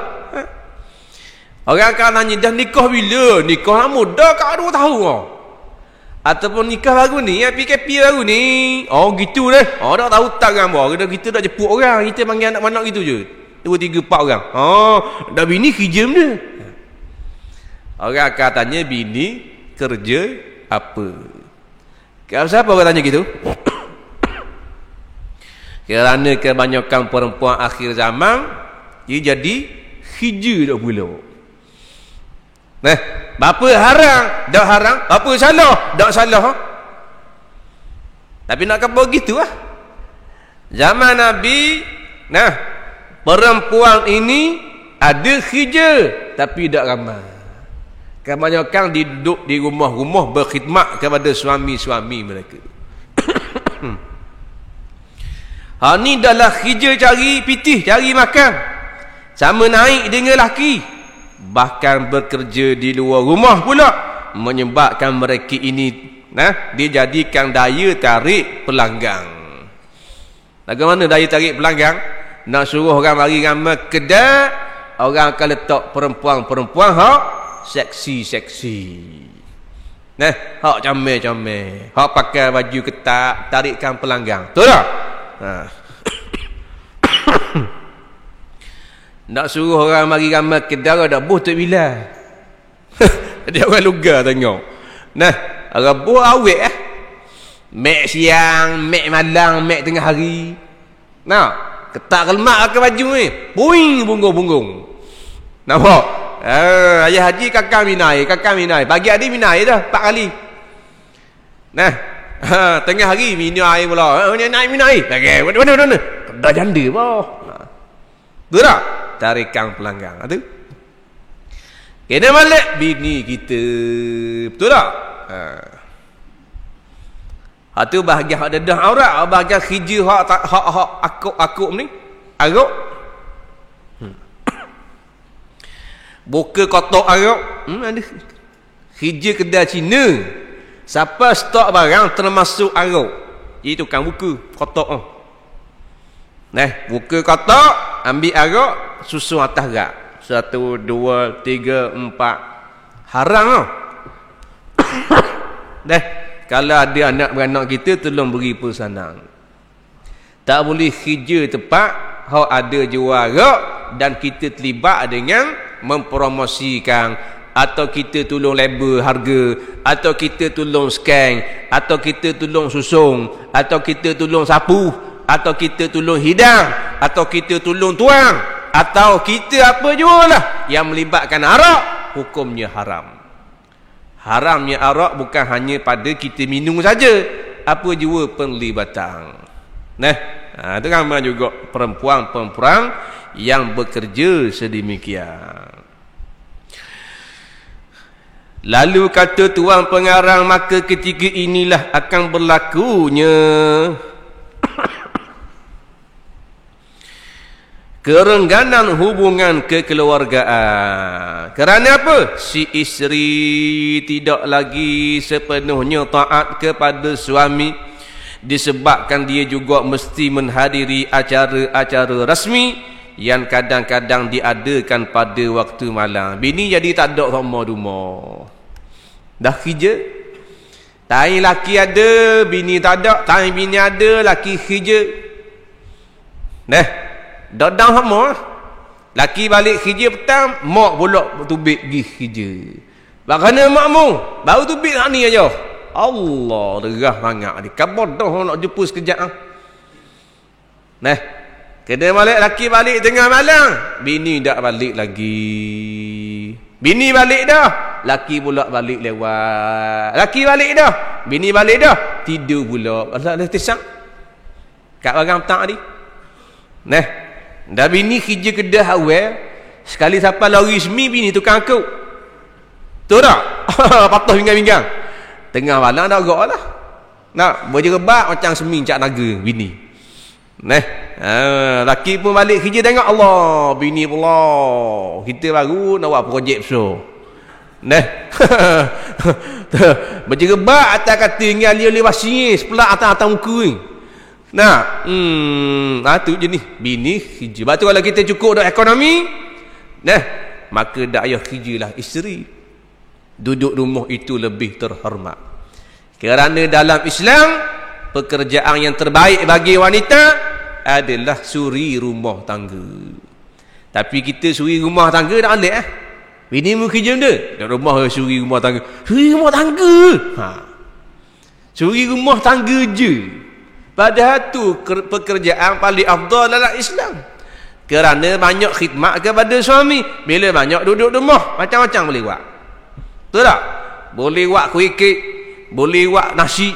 Orang akan tanya, dah nikah bila? Nikah muda kat 2 tahun kau. Ataupun nikah baru ni, PKP baru ni. Oh gitu dah. Tak tahu tak gambar. Kita tak jemput orang, kita panggil anak-anak gitu je. 2, 3, 4 orang. Dah bini kerja benda. Orang akan tanya, bini kerja apa? Siapa orang tanya gitu? Kerana kebanyakan perempuan akhir zaman dia jadi hijau dah pula. Nah, bapa haram, dak haram, bapa salah, dak salah. Tapi nak kata begitu lah. Zaman Nabi, nah, perempuan ini ada hijau tapi tak ramai. Kebanyakan duduk di rumah-rumah berkhidmat kepada suami-suami mereka. Ni adalah hijau cari pitih, cari makan. Sama naik dengan laki. Bahkan bekerja di luar rumah pula. Menyebabkan mereka ini dijadikan daya tarik pelanggan. Bagaimana daya tarik pelanggan? Nak suruh orang mari ramai kedai, orang akan letak perempuan-perempuan hak seksi-seksi. Hak comel-comel. Hak pakai baju ketat, tarikkan pelanggan. Betul tak? Nak suruh orang mari ramai kedai dah buh tak bila. Dia orang lugar tengok. Orang buh awet mek siang, mek malam, mek tengah hari. Ketak kelmak ke baju ni. Puing punggung-punggung. Nampak? Ayah haji kakak minai. Pagi hari minai dah 4 kali. Tengah hari minai pula. Naik minai. Bagi mana? Dah janda boh. Betul tak? Tarikan pelanggan. Itu. Kena balik bini kita. Betul tak? Itu bahagian hak dedah aurat, bahagian hijau hak akuk ni. Aruk. Buka kotak aruk. Ada. Hijau kedai Cina. Siapa stok barang termasuk aruk. Jadi tukang buka kotak. Buka kotak, ambil aruk, susun atas rak. 1, 2, 3, 4. Haram. Kalau ada anak beranak kita, tolong beri pesanan. Tak boleh hijau tepat hak ada jual aruk dan kita terlibat dengan mempromosikan, atau kita tolong label harga, atau kita tolong scan, atau kita tolong susung, atau kita tolong sapu, atau kita tolong hidang, atau kita tolong tuang, atau kita apa jua lah yang melibatkan arak, hukumnya haram. Haramnya arak bukan hanya pada kita minum saja, apa jua penlibatan. Itu ramai juga perempuan-perempuan yang bekerja sedemikian. Lalu kata tuan pengarang, maka ketika inilah akan berlakunya kerengganan hubungan kekeluargaan. Kerana apa? Si isteri tidak lagi sepenuhnya taat kepada suami, disebabkan dia juga mesti menghadiri acara-acara rasmi yang kadang-kadang diadakan pada waktu malam. Bini jadi tak ada rumah-rumah. Dah kerja. Tai laki ada, bini tak ada. Tai bini ada, laki kerja. Dadang sama. Laki balik kerja petang, mak pula tubik pergi kerja. Bagaimana makmu? Baru tubik hak ni aja. Allah, derah sangat ni. Kabar dah nak jumpa sekejap. Kena balik, laki balik tengah malam, bini tak balik lagi. Bini balik dah, laki pula balik lewat. Laki balik dah, bini balik dah, tidur pula. Ada tisak kat barang petang tadi. Dah bini kerja kedah awal, sekali sampai lari semi, bini tukang akut. Betul tak? Patah pinggang-pinggang. Tengah malam dah agak lah. Nak berjerebak macam semi cak naga bini. Laki pun balik kerja, tengok Allah, bini pula kita baru nak buat projek besar. Berjerebak atas kata ingat dia wasi sebelah atas muka ni. Tu je ni bini kerja. Lepas tu kalau kita cukup dak ekonomi, maka dak payah kerjalah isteri. Duduk rumah itu lebih terhormat. Kerana dalam Islam, pekerjaan yang terbaik bagi wanita adalah suri rumah tangga. Tapi kita suri rumah tangga tak alik bini mu kerja benda dak rumah suri rumah tangga. Suri rumah tangga. Suri rumah tangga je. Padahal tu pekerjaan paling afdal dalam Islam. Kerana banyak khidmat kepada suami. Bila banyak duduk rumah, macam-macam boleh buat. Betul tak? Boleh buat kuih kek, boleh buat nasi,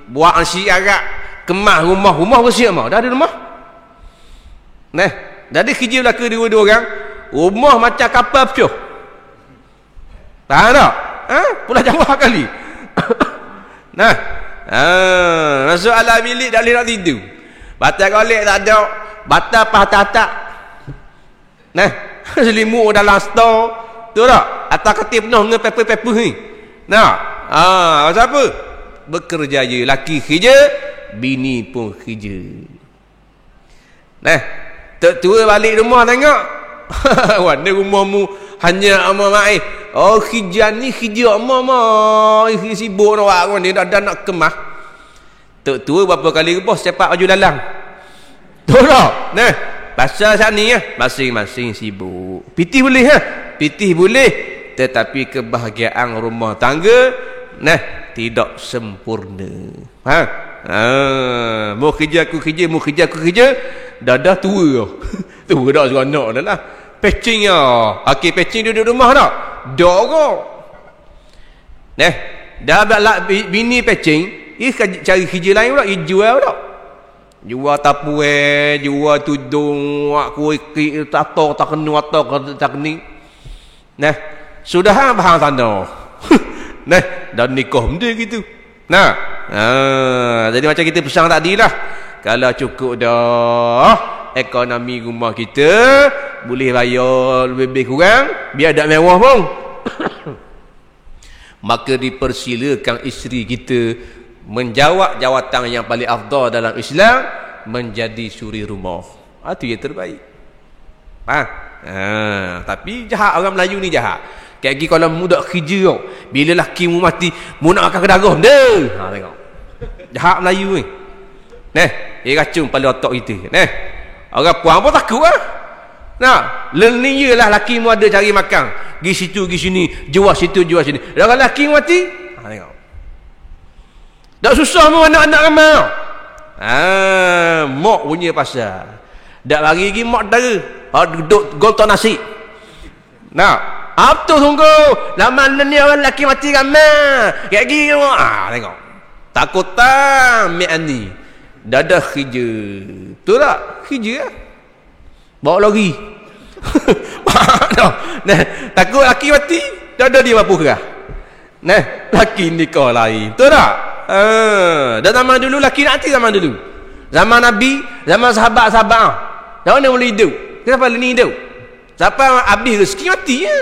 buat nasi arak, kemas rumah bersih mah. Dah ada rumah. Nah, jadi kerja belaka dua-dua orang, rumah macam kapal pecuh. Tahan tak? Pula jawab kali. Nah, masuk alam bilik tak boleh nak tidur. Batal golek tak ada, batal tak. Nah, selimut dalam stor, tu tak? Atas katil penuh dengan paper ni. Nah, pasal apa? Bekerja je, laki kerja, bini pun kerja. Nah, tok tua balik rumah tengok. Warna rumahmu hanya ama mai. Oh, kerja ni kerja ama sibuk nak buat ni dah nak kemas. Tok tua berapa kali rebus sepak baju dalam. Tu tak? Nah, pasal saat ni masing-masing sibuk. Pitih boleh pitih boleh, tetapi kebahagiaan rumah tangga tidak sempurna. Mau kerja aku kerja, dah tua. Tua dah seronok dah lah. Patching okey, patching duduk rumah tak? Dak kok. Dah balak bini patching, cari kerja lain pula, jual tak? Jual tapuan, jual tudung, kuih tato tak kena atau tak kena. Sudah bahang sana. Dah nikah benda gitu. Jadi macam kita pesan tadi lah. Kalau cukup dah ekonomi rumah kita, boleh bayar lebih kurang, biar tak mewah pun. Maka dipersilakan isteri kita menjawab jawatan yang paling afdal dalam Islam, menjadi suri rumah. Itu yang terbaik. Tapi jahat orang Melayu ni jahat. Kayak gini kalau mu dak kerja kau, bila laki mu mati, mu nak akan kedarah dah. Tengok. Jahat Melayu ni. Dia racun pada otak kita. Orang puan pun takut lah. Learning je lah laki mu ada cari makan. Gi situ, gi sini, jual situ, jual sini. Kalau laki mu mati, tengok. Tak susah mu anak-anak ramai. Mak punya pasal. Tak lagi lagi mak dara. Duduk gontok nasi. Apa tu sungguh? Lama ni orang lelaki mati ramai. Kayak gini. Tengok. Takut tak mek ni. Dadah kerja. Betul tak? Kerja lah. Bawa lagi. Takut lelaki mati. Dadah dia mampu kerah. Lelaki nikah lain. Betul tak? Dan zaman dulu lelaki nak zaman dulu. Zaman Nabi, zaman sahabat-sahabat. Dah mana boleh hidup? Kenapa ni hidup? Siapa habis rezeki mati ya?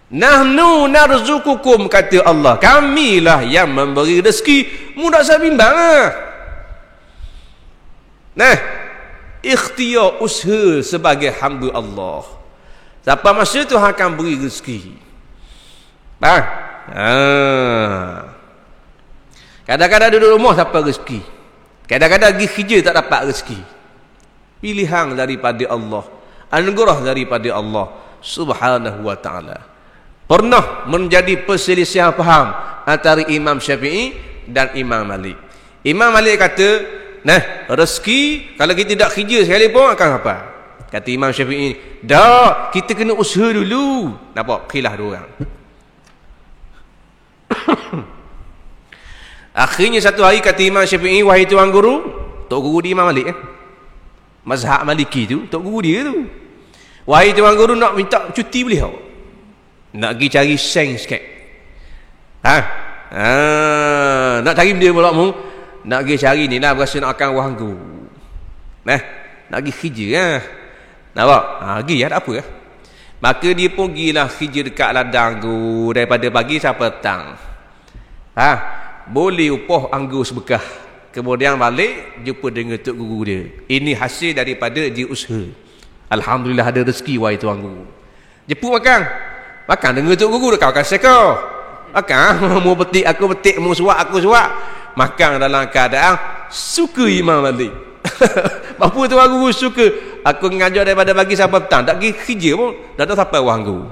Nahnu narzukukum, kata Allah, kamilah yang memberi rezeki. Mu tak usah bimbang lah. Ikhtiar usaha sebagai hamba Allah. Siapa masa tu akan beri rezeki. Kadang-kadang duduk rumah dapat rezeki. Kadang-kadang pergi kerja tak dapat rezeki. Pilihan daripada Allah, anugerah daripada Allah Subhanahu wa ta'ala. Pernah menjadi perselisihan faham antara Imam Syafi'i dan Imam Malik. Imam Malik kata, rezeki kalau kita tak kerja sekali pun akan apa? Kata Imam Syafi'i, dah, kita kena usaha dulu. Nampak? Khilaf dua orang. Akhirnya satu hari kata Imam Syafi'i, wahai tuan guru, tok guru di Imam Malik mazhab Maliki tu, tok guru dia tu, wahai tuan guru, nak minta cuti boleh tak? Nak pergi cari seng sikit. Nak cari benda pula mu, nak pergi cari ni lah, berasa nak akan wahangku. Nak pergi kerja lah. Nampak? Pergi lah, tak apa lah. Maka dia pun pergilah kerja dekat ladang tu, daripada pagi sampai petang. Boleh upah anggur sebekah. Kemudian balik jumpa dengan tok guru dia. Ini hasil daripada dia usaha. Alhamdulillah ada rezeki wahai tuan guru. Jemput makan dengan tok guru dekat makan seka. Makan mu petik aku petik, mu suap aku suap. Makan dalam keadaan suka Imam Malik. Apa tuan guru suka? Aku ngajar daripada pagi sampai petang, tak pergi kerja pun dah sampai wahai guru.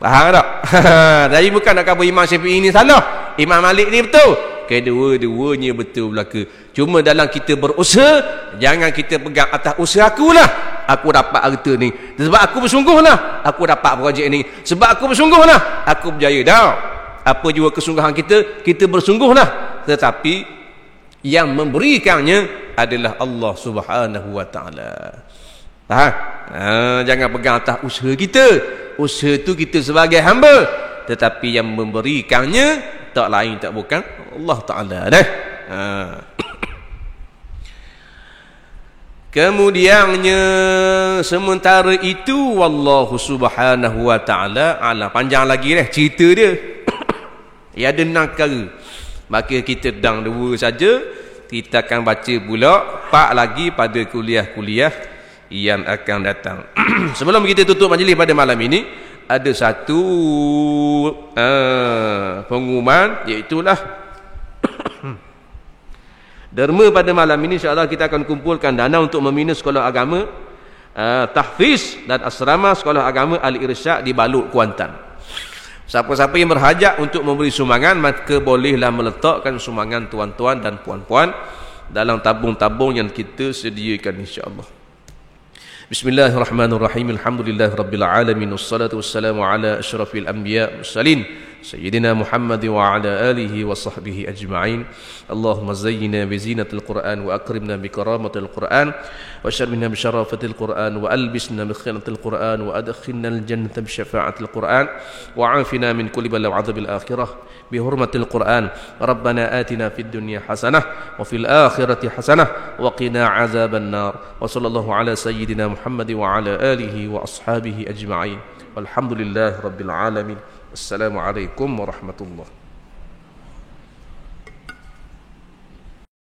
Faham tak? Jadi bukan nak kata Imam Syafi'i ini salah, Imam Malik ni betul. kedua-duanya betul belaka. Cuma dalam kita berusaha, jangan kita pegang atas usaha akulah aku dapat harta ni, sebab aku bersungguhlah aku dapat projek ni, sebab aku bersungguhlah aku berjaya. Dah, apa jua kesungguhan kita bersungguhlah, tetapi yang memberikannya adalah Allah Subhanahu wa taala. Jangan pegang atas usaha kita. Usaha tu kita sebagai hamba, tetapi yang memberikannya tak lain tak bukan Allah taala dah. Kemudiannya sementara itu wallahu subhanahu wa ta'ala ala, panjang lagi dah cerita dia. Ya, ada 6 perkara, maka kita dang 2 saja. Kita akan baca pula 4 lagi pada kuliah-kuliah yang akan datang. Sebelum kita tutup majlis pada malam ini, ada satu pengumuman, iaitulah derma pada malam ini. InsyaAllah kita akan kumpulkan dana untuk membina sekolah agama tahfiz dan asrama sekolah agama Al-Irsyad di Baluk, Kuantan. Siapa-siapa yang berhajat untuk memberi sumbangan, maka bolehlah meletakkan sumbangan tuan-tuan dan puan-puan dalam tabung-tabung yang kita sediakan, insyaAllah. Bismillahirrahmanirrahim. Alhamdulillahirabbil alamin, wassalatu wassalamu ala asyrafil anbiya mursalin sayyidina Muhammad wa ala alihi wa sahbihi ajma'in. Allahumma zayyina bi zinatil Qur'an wa akrimna bi karamatil Qur'an wa sharmina bi syarafatil Qur'an wa albisna bi khinatil Qur'an wa adkhilna al jannata bi syafa'atil Qur'an wa afina min kulli bala wa adzabil akhirah bi hurmatil Qur'an. Rabbana atina fid dunya hasanah wa fil akhirati hasanah wa qina azaban nar. Wa sallallahu ala sayyidina Muhammad wa ala alihi wa ashabihi ajma'in. Walhamdulillahi rabbil alamin. Assalamualaikum warahmatullahi